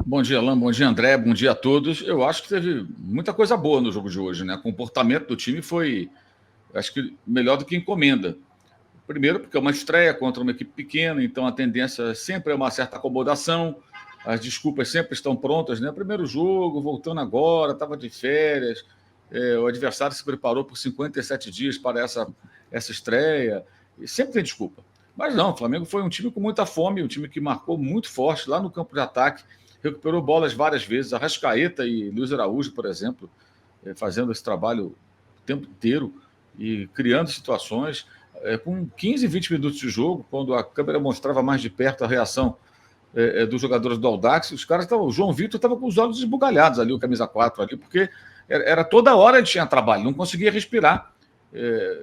Bom dia, Alain. Bom dia, André. Bom dia a todos. Eu acho que teve muita coisa boa no jogo de hoje, né? O comportamento do time foi, acho que, melhor do que encomenda. Primeiro, porque é uma estreia contra uma equipe pequena, então a tendência sempre é uma certa acomodação, as desculpas sempre estão prontas, né? Primeiro jogo, voltando agora, estava de férias, o adversário se preparou por 57 dias para essa estreia, e sempre tem desculpa. Mas não, o Flamengo foi um time com muita fome, um time que marcou muito forte lá no campo de ataque, recuperou bolas várias vezes, Arrascaeta e Luiz Araújo, por exemplo, fazendo esse trabalho o tempo inteiro e criando situações. Com 15, 20 minutos de jogo, quando a câmera mostrava mais de perto a reação dos jogadores do Audax, os caras estavam. O João Vitor estava com os olhos esbugalhados ali, o camisa 4 ali, porque era toda hora ele tinha trabalho, não conseguia respirar.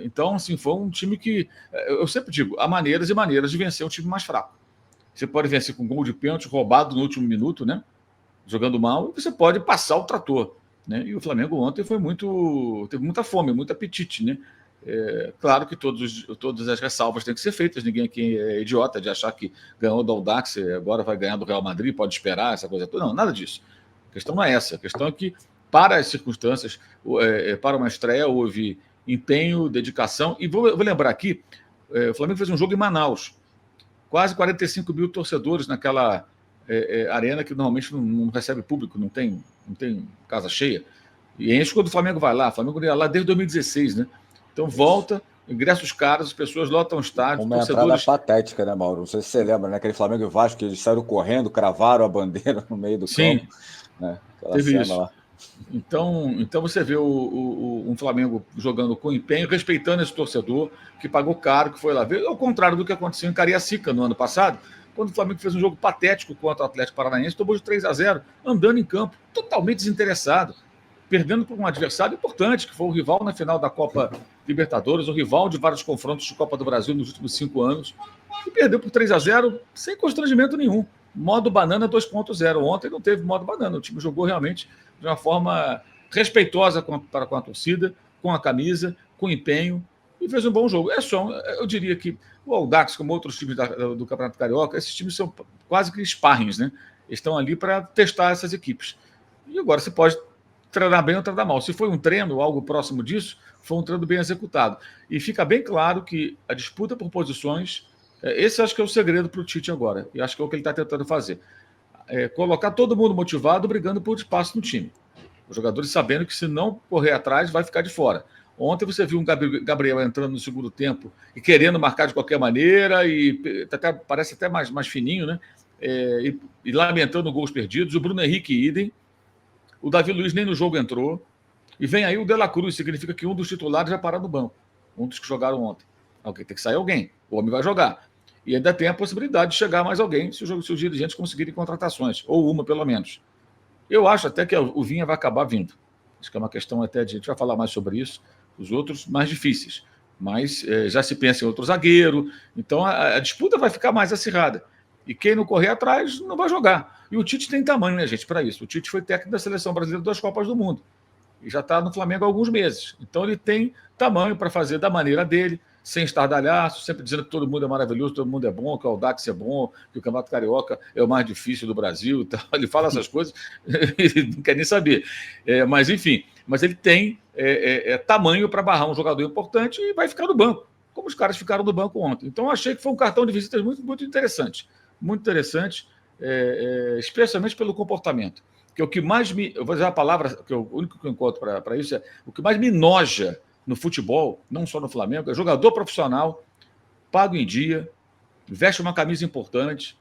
Então, assim, foi um time que. Eu sempre digo, há maneiras e maneiras de vencer um time mais fraco. Você pode vencer com gol de pênalti roubado no último minuto, né? Jogando mal, e você pode passar o trator. Né? E o Flamengo ontem teve muita fome, muito apetite, né? Claro que todas as ressalvas têm que ser feitas, ninguém aqui é idiota de achar que ganhou do Audax, agora vai ganhar do Real Madrid, pode esperar, essa coisa toda. Não, nada disso. A questão não é essa. A questão é que, para as circunstâncias, para uma estreia, houve empenho, dedicação. E vou lembrar aqui, o Flamengo fez um jogo em Manaus, quase 45 mil torcedores naquela arena que normalmente não recebe público, não tem casa cheia. E enche quando o Flamengo vai lá. O Flamengo ia lá desde 2016, né? Então volta, ingressos caros, as pessoas lotam o estádio. Uma entrada patética, né, Mauro? Não sei se você lembra, né? Aquele Flamengo e Vasco, que eles saíram correndo, cravaram a bandeira no meio do campo. Né? Teve isso. Lá. Então você vê um Flamengo jogando com empenho, respeitando esse torcedor que pagou caro, que foi lá ver. Ao contrário do que aconteceu em Cariacica no ano passado, quando o Flamengo fez um jogo patético contra o Atlético Paranaense, tomou de 3-0, andando em campo, totalmente desinteressado, perdendo para um adversário importante, que foi o rival na final da Copa Libertadores, o rival de vários confrontos de Copa do Brasil nos últimos 5 anos, e perdeu por 3-0 sem constrangimento nenhum. Modo banana 2.0. Ontem não teve modo banana, o time jogou realmente de uma forma respeitosa para com a torcida, com a camisa, com empenho, e fez um bom jogo. Eu diria que o Audax, como outros times do Campeonato Carioca, esses times são quase que sparrings, né? Estão ali para testar essas equipes. E agora você pode treinar bem ou treinar mal. Se foi um treino, algo próximo disso, foi um treino bem executado. E fica bem claro que a disputa por posições, esse acho que é o segredo para o Tite agora, e acho que é o que ele está tentando fazer. Colocar todo mundo motivado, brigando por espaço no time. Os jogadores sabendo que se não correr atrás, vai ficar de fora. Ontem você viu um Gabriel entrando no segundo tempo e querendo marcar de qualquer maneira, e parece até mais fininho, né? E lamentando gols perdidos. O Bruno Henrique idem. O Davi Luiz nem no jogo entrou. E vem aí o De La Cruz, significa que um dos titulares vai parar no banco. Um dos que jogaram ontem. Tem que sair alguém. O homem vai jogar. E ainda tem a possibilidade de chegar mais alguém se os dirigentes conseguirem contratações. Ou uma, pelo menos. Eu acho até que o Vinha vai acabar vindo. Acho que é uma questão até de... A gente vai falar mais sobre isso. Os outros mais difíceis. Mas já se pensa em outro zagueiro. Então a disputa vai ficar mais acirrada. E quem não correr atrás não vai jogar. E o Tite tem tamanho, né, gente, para isso. O Tite foi técnico da Seleção Brasileira das Copas do Mundo. E já está no Flamengo há alguns meses. Então ele tem tamanho para fazer da maneira dele, sem estardalhaço, sempre dizendo que todo mundo é maravilhoso, todo mundo é bom, que o Audax é bom, que o Campeonato Carioca é o mais difícil do Brasil. Então, ele fala essas coisas e não quer nem saber. Mas, enfim, ele tem tamanho para barrar um jogador importante e vai ficar no banco, como os caras ficaram no banco ontem. Então, eu achei que foi um cartão de visitas muito, muito interessante. Muito interessante, especialmente pelo comportamento. Que o que mais me... Eu vou dizer a palavra, que o único que eu encontro para isso o que mais me noja no futebol, não só no Flamengo, é jogador profissional, pago em dia, veste uma camisa importante,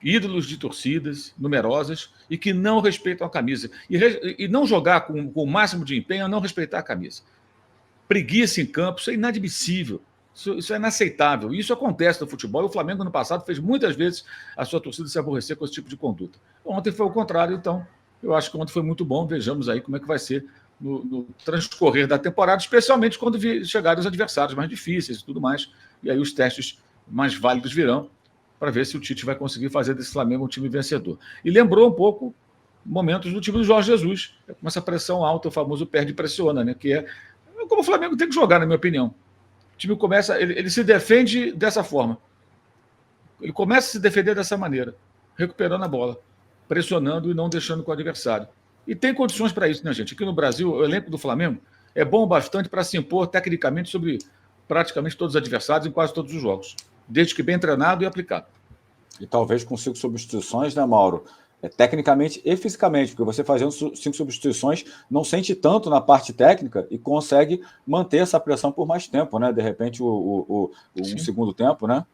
ídolos de torcidas numerosas e que não respeitam a camisa. E não jogar com o máximo de empenho é não respeitar a camisa. Preguiça em campo, isso é inadmissível. Isso é inaceitável. Isso acontece no futebol. E o Flamengo, no passado, fez muitas vezes a sua torcida se aborrecer com esse tipo de conduta. Ontem foi o contrário, então eu acho que ontem foi muito bom. Vejamos aí como é que vai ser no transcorrer da temporada, especialmente quando chegarem os adversários mais difíceis e tudo mais. E aí os testes mais válidos virão para ver se o Tite vai conseguir fazer desse Flamengo um time vencedor. E lembrou um pouco momentos do time do Jorge Jesus, com essa pressão alta, o famoso perde e pressiona, né? Que é como o Flamengo tem que jogar, na minha opinião. O time começa, ele se defende dessa forma. Ele começa a se defender dessa maneira, recuperando a bola. pressionando e não deixando com o adversário. E tem condições para isso, né, gente? Aqui no Brasil, o elenco do Flamengo é bom bastante para se impor tecnicamente sobre praticamente todos os adversários em quase todos os jogos, desde que bem treinado e aplicado. E talvez com 5 substituições, né, Mauro? Tecnicamente e fisicamente, porque você fazendo 5 substituições não sente tanto na parte técnica e consegue manter essa pressão por mais tempo, né? De repente, um segundo tempo, né?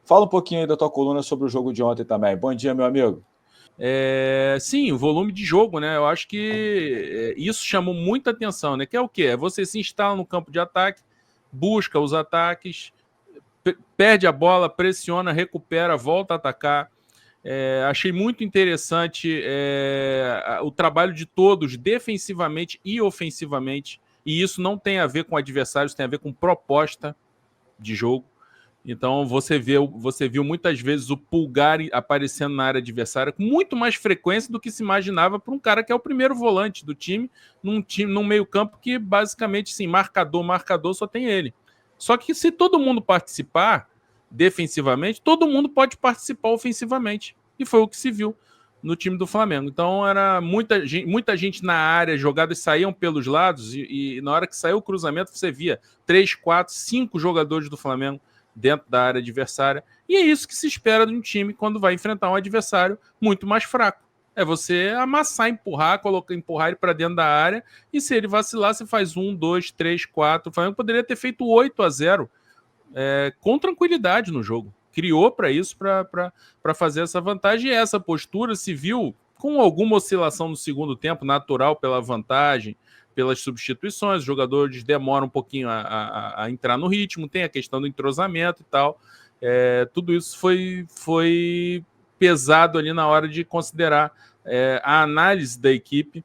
Fala um pouquinho aí da tua coluna sobre o jogo de ontem também. Bom dia, meu amigo. Sim, o volume de jogo, né? Eu acho que isso chamou muita atenção, né? Que é o quê? É você se instala no campo de ataque, busca os ataques, perde a bola, pressiona, recupera, volta a atacar. Achei muito interessante o trabalho de todos, defensivamente e ofensivamente. E isso não tem a ver com adversários, tem a ver com proposta de jogo. Então você viu muitas vezes o Pulgar aparecendo na área adversária com muito mais frequência do que se imaginava para um cara que é o primeiro volante do time, num meio-campo que basicamente, sim, marcador, só tem ele. Só que se todo mundo participar defensivamente, todo mundo pode participar ofensivamente. E foi o que se viu no time do Flamengo. Então era muita gente na área, jogadas saíam pelos lados e na hora que saiu o cruzamento você via 3, 4, 5 jogadores do Flamengo dentro da área adversária. E é isso que se espera de um time quando vai enfrentar um adversário muito mais fraco. É você amassar, empurrar ele para dentro da área e se ele vacilar, você faz 1, 2, 3, 4. O Flamengo poderia ter feito 8-0 com tranquilidade no jogo. Criou para isso, para fazer essa vantagem. E essa postura se viu com alguma oscilação no segundo tempo, natural pela vantagem, pelas substituições, os jogadores demoram um pouquinho a entrar no ritmo, tem a questão do entrosamento e tal. Tudo isso foi pesado ali na hora de considerar a análise da equipe.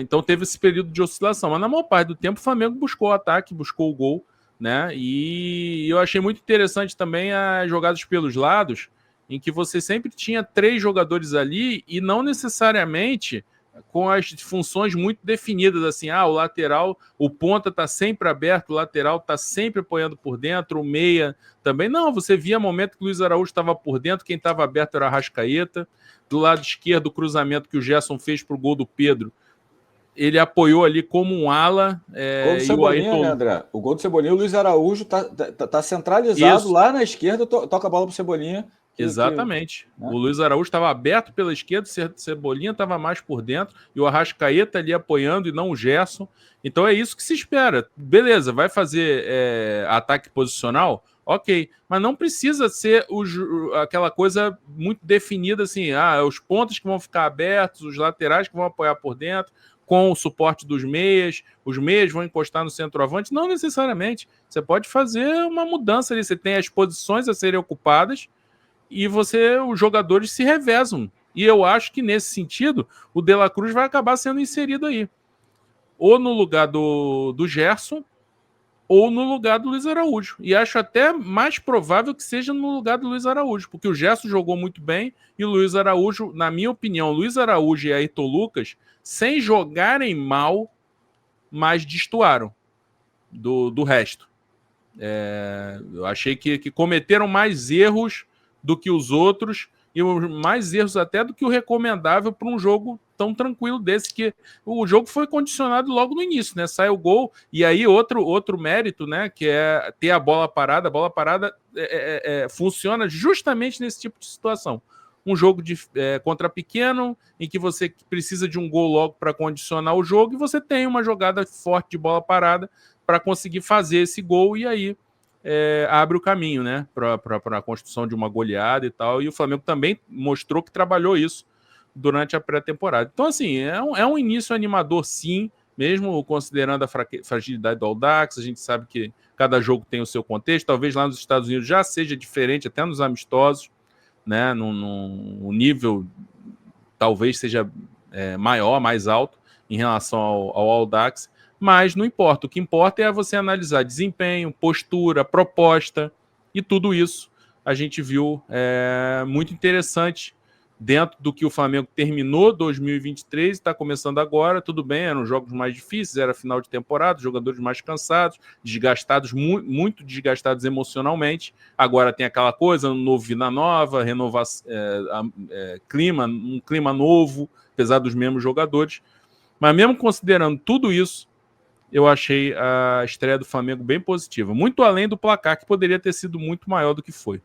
Então teve esse período de oscilação, mas na maior parte do tempo o Flamengo buscou o ataque, buscou o gol, né? E eu achei muito interessante também as jogadas pelos lados, em que você sempre tinha 3 jogadores ali e não necessariamente com as funções muito definidas, assim, o lateral, o ponta está sempre aberto, o lateral está sempre apoiando por dentro, o meia também. Não, você via momento que o Luiz Araújo estava por dentro, quem estava aberto era a Arrascaeta. Do lado esquerdo, o cruzamento que o Gerson fez para o gol do Pedro, ele apoiou ali como um ala. Gol do Cebolinha, né, André? O gol do Cebolinha, o Luiz Araújo tá centralizado isso. Lá na esquerda, toca a bola para o Cebolinha. Exatamente. O Luiz Araújo estava aberto pela esquerda, o Cebolinha estava mais por dentro, e o Arrascaeta ali apoiando e não o Gerson. Então é isso que se espera. Beleza, vai fazer ataque posicional? Ok, mas não precisa ser aquela coisa muito definida assim, os pontos que vão ficar abertos, os laterais que vão apoiar por dentro, com o suporte dos meias, os meias vão encostar no centroavante. Não necessariamente. Você pode fazer uma mudança ali, você tem as posições a serem ocupadas, e os jogadores se revezam. E eu acho que, nesse sentido, o De La Cruz vai acabar sendo inserido aí. Ou no lugar do Gerson, ou no lugar do Luiz Araújo. E acho até mais provável que seja no lugar do Luiz Araújo, porque o Gerson jogou muito bem e o Luiz Araújo, na minha opinião, Luiz Araújo e Ayrton Lucas, sem jogarem mal, mas destoaram do resto. Eu achei que cometeram mais erros do que os outros, e mais erros até do que o recomendável para um jogo tão tranquilo desse, que o jogo foi condicionado logo no início, né? Sai o gol, e aí outro mérito, né? Que é ter a bola parada. A bola parada funciona justamente nesse tipo de situação. Um jogo contra pequeno, em que você precisa de um gol logo para condicionar o jogo, e você tem uma jogada forte de bola parada para conseguir fazer esse gol, e aí abre o caminho, né, para a construção de uma goleada e tal. E o Flamengo também mostrou que trabalhou isso durante a pré-temporada. Então, assim, é um início animador, sim, mesmo considerando a fragilidade do Audax. A gente sabe que cada jogo tem o seu contexto. Talvez lá nos Estados Unidos já seja diferente, até nos amistosos, né, no nível talvez seja maior, mais alto em relação ao Audax. Mas não importa, o que importa é você analisar desempenho, postura, proposta, e tudo isso a gente viu muito interessante dentro do que o Flamengo terminou 2023 e está começando agora. Tudo bem, eram jogos mais difíceis, era final de temporada, jogadores mais cansados, desgastados, muito desgastados emocionalmente. Agora tem aquela coisa, um novo Vida Nova, renovação, um clima novo, apesar dos mesmos jogadores. Mas mesmo considerando tudo isso, eu achei a estreia do Flamengo bem positiva. Muito além do placar, que poderia ter sido muito maior do que foi.